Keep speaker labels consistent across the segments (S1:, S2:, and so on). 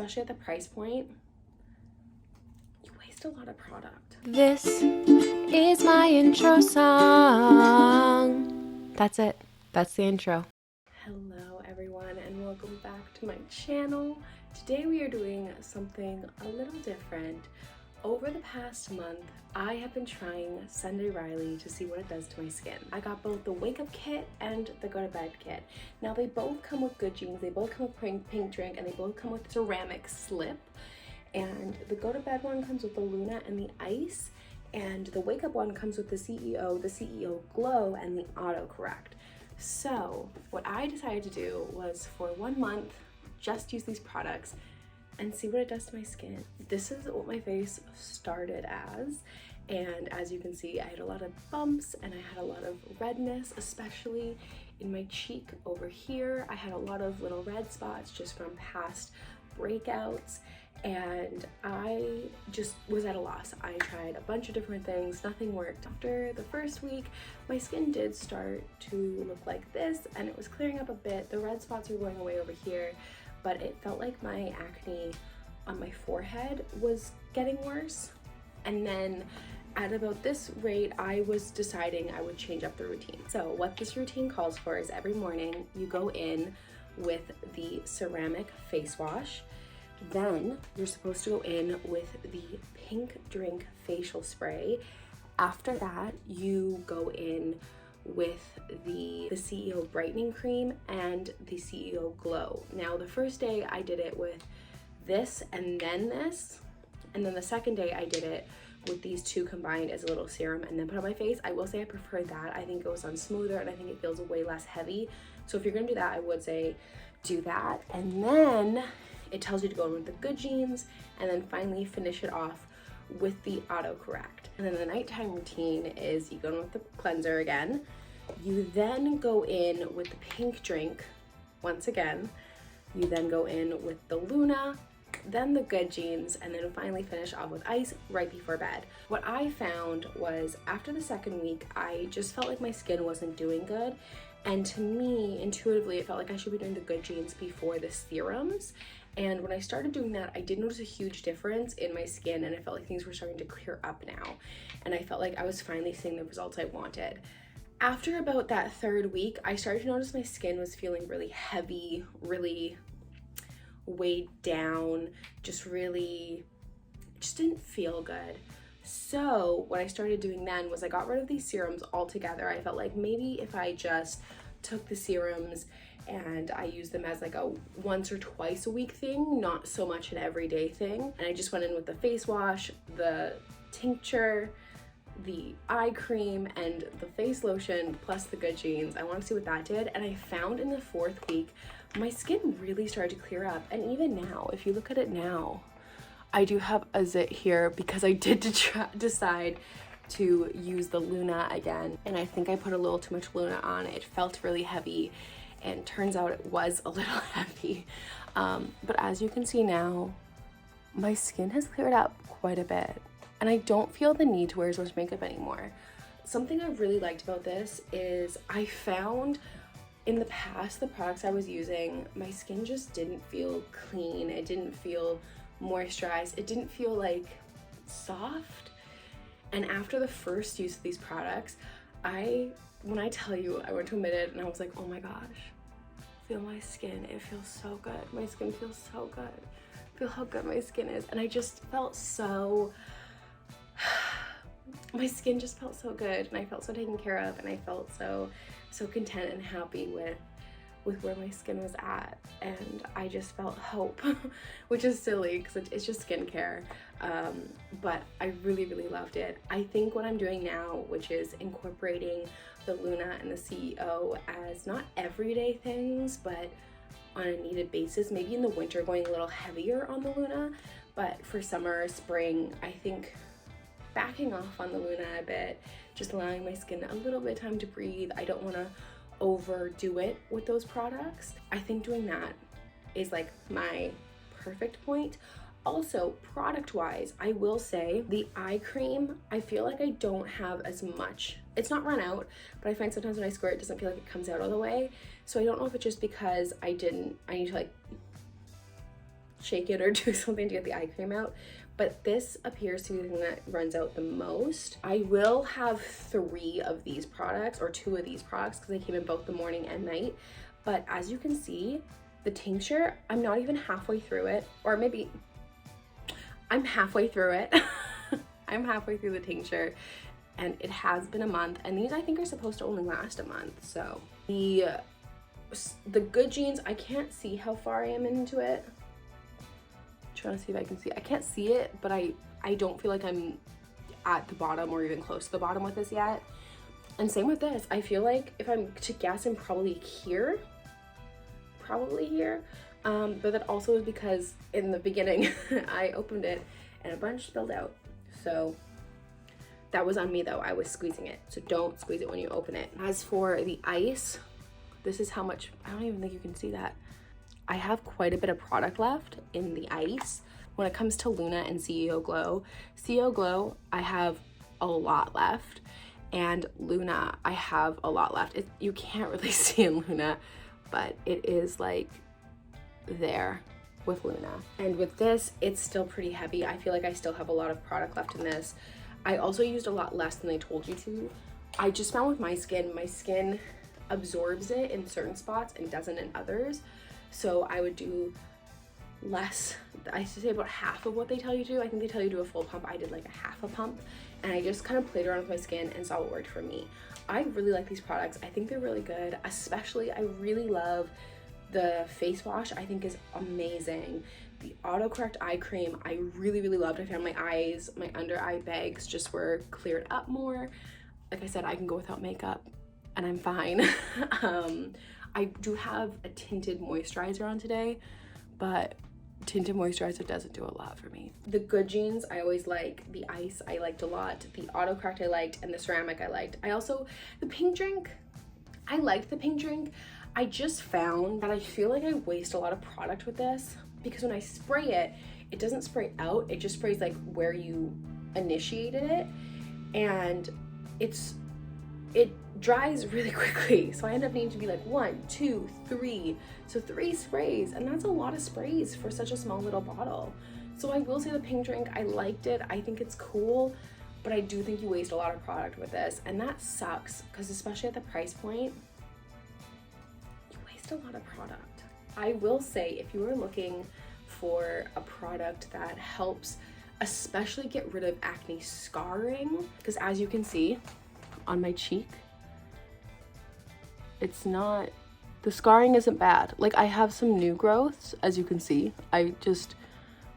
S1: especially at the price point, you waste a lot of product.
S2: This is my intro song. That's it. That's the intro.
S1: Hello everyone and welcome back to my channel. Today we are doing something a little different. Over the past month, I have been trying Sunday Riley to see what it does to my skin. I got both the wake up kit and the go to bed kit. Now they both come with good genes, they both come with pink drink, and they both come with ceramic slip. And the go to bed one comes with the Luna and the ice, and the wake up one comes with the CEO glow, and the autocorrect. So what I decided to do was for 1 month, just use these products and see what it does to my skin. This is what my face started as, and as you can see, I had a lot of bumps and I had a lot of redness, especially in my cheek over here. I had a lot of little red spots just from past breakouts, and I just was at a loss. I tried a bunch of different things, nothing worked. After the first week, my skin did start to look like this, and it was clearing up a bit. The red spots were going away over here, but it felt like my acne on my forehead was getting worse. And then at about this rate, I was deciding I would change up the routine. So what this routine calls for is every morning you go in with the ceramic face wash. Then you're supposed to go in with the pink drink facial spray. After that, you go in with the CEO brightening cream and the CEO glow. Now the first day I did it with this and then this, and then the second day I did it with these two combined as a little serum and then put on my face. I will say I prefer that. I think it goes on smoother and I think it feels way less heavy. So if you're gonna do that, I would say do that. And then it tells you to go in with the good genes and then finally finish it off with the autocorrect. And then the nighttime routine is you go in with the cleanser again. You then go in with the pink drink once again. You then go in with the Luna, then the good genes, and then finally finish off with ice right before bed. What I found was after the second week, I just felt like my skin wasn't doing good. And to me, intuitively, it felt like I should be doing the good genes before the serums. And when I started doing that, I did notice a huge difference in my skin, and I felt like things were starting to clear up now. And I felt like I was finally seeing the results I wanted. After about that third week, I started to notice my skin was feeling really heavy, really weighed down, just didn't feel good. So what I started doing then was I got rid of these serums altogether. I felt like maybe if I just took the serums and I used them as like a once or twice a week thing, not so much an everyday thing. And I just went in with the face wash, the tincture, the eye cream, and the face lotion, plus the good genes. I want to see what that did. And I found in the fourth week, my skin really started to clear up. And even now, if you look at it now, I do have a zit here because I did decide to use the Luna again. And I think I put a little too much Luna on. It felt really heavy, and turns out it was a little heavy. But as you can see now, my skin has cleared up quite a bit, and I don't feel the need to wear as much makeup anymore. Something I really liked about this is I found in the past, the products I was using, my skin just didn't feel clean. It didn't feel moisturized. It didn't feel like soft. And after the first use of these products, when I tell you, I went to a minute and I was like, oh my gosh, feel my skin. It feels so good. My skin feels so good. Feel how good my skin is. And I just felt so, my skin just felt so good, and I felt so taken care of, and I felt so content and happy with where my skin was at, and I just felt hope, which is silly because it's just skincare, but I really loved it. I think what I'm doing now, which is incorporating the Luna and the CEO as not everyday things, but on a needed basis, maybe in the winter going a little heavier on the Luna, but for summer, spring, I think backing off on the Luna a bit, just allowing my skin a little bit of time to breathe. I don't want to overdo it with those products. I think doing that is like my perfect point. Also, product wise, I will say the eye cream, I feel like I don't have as much. It's not run out, but I find sometimes when I squirt, it doesn't feel like it comes out all the way. So I don't know if it's just because I need to like shake it or do something to get the eye cream out. But this appears to be the thing that runs out the most. I will have 3 of these products, or 2 of these products, because they came in both the morning and night. But as you can see, the tincture, I'm not even halfway through it, or maybe I'm halfway through it. I'm halfway through the tincture, and it has been a month, and these I think are supposed to only last a month. So the Good Genes, I can't see how far I am into it. I'm trying to see if I can see. I can't see it, but I don't feel like I'm at the bottom or even close to the bottom with this yet. And same with this. I feel like if I'm to guess, I'm probably here. But that also is because in the beginning I opened it and a bunch spilled out. So that was on me though. I was squeezing it. So don't squeeze it when you open it. As for the ice, this is how much, I don't even think you can see that. I have quite a bit of product left in the ice. When it comes to Luna and CEO Glow, I have a lot left. And Luna, I have a lot left. You can't really see in Luna, but it is like there with Luna. And with this, it's still pretty heavy. I feel like I still have a lot of product left in this. I also used a lot less than they told you to. I just found with my skin absorbs it in certain spots and doesn't in others. So I would do less. I should say about half of what they tell you to. I think they tell you to do a full pump. I did like a half a pump, and I just kind of played around with my skin and saw what worked for me. I really like these products. I think they're really good. Especially, I really love the face wash. I think is amazing. The autocorrect eye cream, I really loved. I found my eyes, my under eye bags just were cleared up more. Like I said, I can go without makeup and I'm fine. I do have a tinted moisturizer on today, but tinted moisturizer doesn't do a lot for me. The Good Genes, I always like. The ice, I liked a lot. The autocorrect I liked, and the ceramic I liked. The pink drink, I liked the pink drink. I just found that I feel like I waste a lot of product with this because when I spray it, it doesn't spray out. It just sprays like where you initiated it, and it dries really quickly. So I end up needing to be like 1, 2, 3. So 3 sprays, and that's a lot of sprays for such a small little bottle. So I will say the pink drink, I liked it. I think it's cool, but I do think you waste a lot of product with this, and that sucks because especially at the price point, you waste a lot of product. I will say if you are looking for a product that helps especially get rid of acne scarring, because as you can see on my cheek, the scarring isn't bad. Like I have some new growths, as you can see,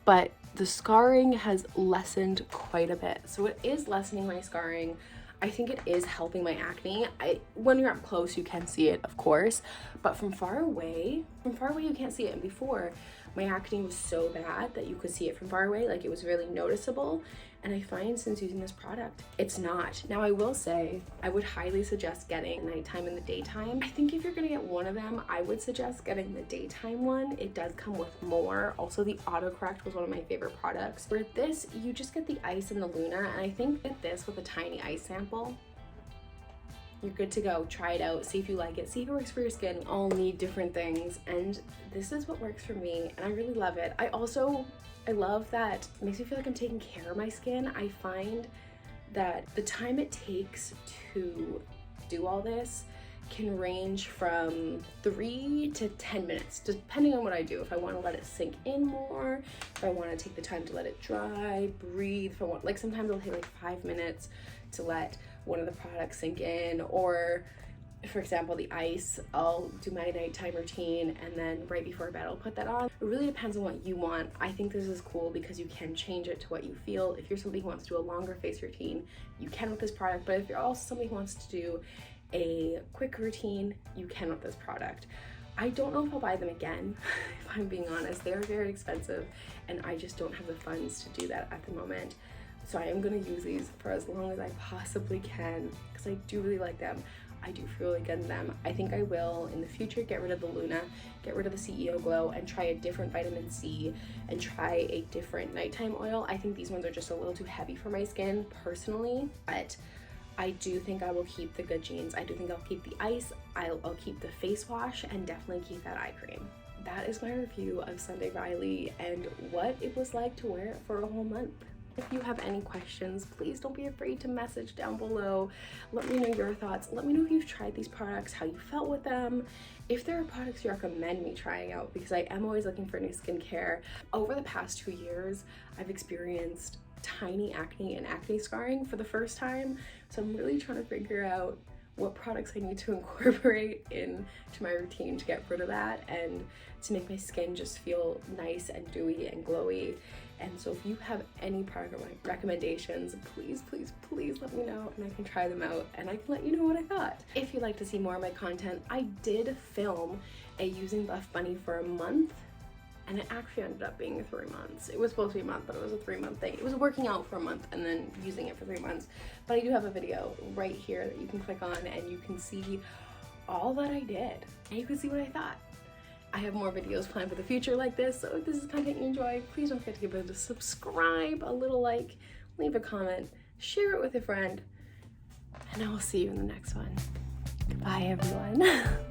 S1: but the scarring has lessened quite a bit. So it is lessening my scarring. I think it is helping my acne. When you're up close, you can see it, of course, but from far away you can't see it. And before, my acne was so bad that you could see it from far away, like it was really noticeable. And I find since using this product, it's not. Now I will say, I would highly suggest getting nighttime and the daytime. I think if you're gonna get one of them, I would suggest getting the daytime one. It does come with more. Also the autocorrect was one of my favorite products. For this, you just get the ice and the Luna, and I think that this with a tiny ice sample, you're good to go. Try it out, see if you like it, see if it works for your skin. We all need different things, and this is what works for me, and I really love it. I love that it makes me feel like I'm taking care of my skin. I find that the time it takes to do all this can range from 3 to 10 minutes, depending on what I do. If I want to let it sink in more, if I want to take the time to let it dry, breathe, if I want, like sometimes it'll take like 5 minutes to let one of the products sink in, or for example, the ice, I'll do my nighttime routine and then right before bed I'll put that on. It really depends on what you want. I think this is cool because you can change it to what you feel. If you're somebody who wants to do a longer face routine, you can with this product, but if you're also somebody who wants to do a quick routine, you can with this product. I don't know if I'll buy them again, if I'm being honest. They are very expensive and I just don't have the funds to do that at the moment. So I am gonna use these for as long as I possibly can because I do really like them. I do feel really good in them. I think I will in the future get rid of the Luna, get rid of the CEO Glow, and try a different vitamin C and try a different nighttime oil. I think these ones are just a little too heavy for my skin personally, but I do think I will keep the Good Genes. I do think I'll keep the ice, I'll keep the face wash, and definitely keep that eye cream. that is my review of Sunday Riley and what it was like to wear it for a whole month. If you have any questions, please don't be afraid to message down below. Let me know your thoughts. Let me know if you've tried these products, how you felt with them, if there are products you recommend me trying out, because I am always looking for new skincare. Over the past 2 years, I've experienced tiny acne and acne scarring for the first time. So I'm really trying to figure out what products I need to incorporate into my routine to get rid of that and to make my skin just feel nice and dewy and glowy. And so if you have any product recommendations, please let me know and I can try them out and I can let you know what I thought. If you'd like to see more of my content, I did film a using Buff Bunny for a month, and it actually ended up being 3 months. It was supposed to be a month, but it was a 3-month thing. It was working out for a month and then using it for 3 months. But I do have a video right here that you can click on and you can see all that I did. And you can see what I thought. I have more videos planned for the future like this, so if this is content you enjoy, please don't forget to give it a subscribe, a little like, leave a comment, share it with a friend, and I will see you in the next one. Goodbye, everyone.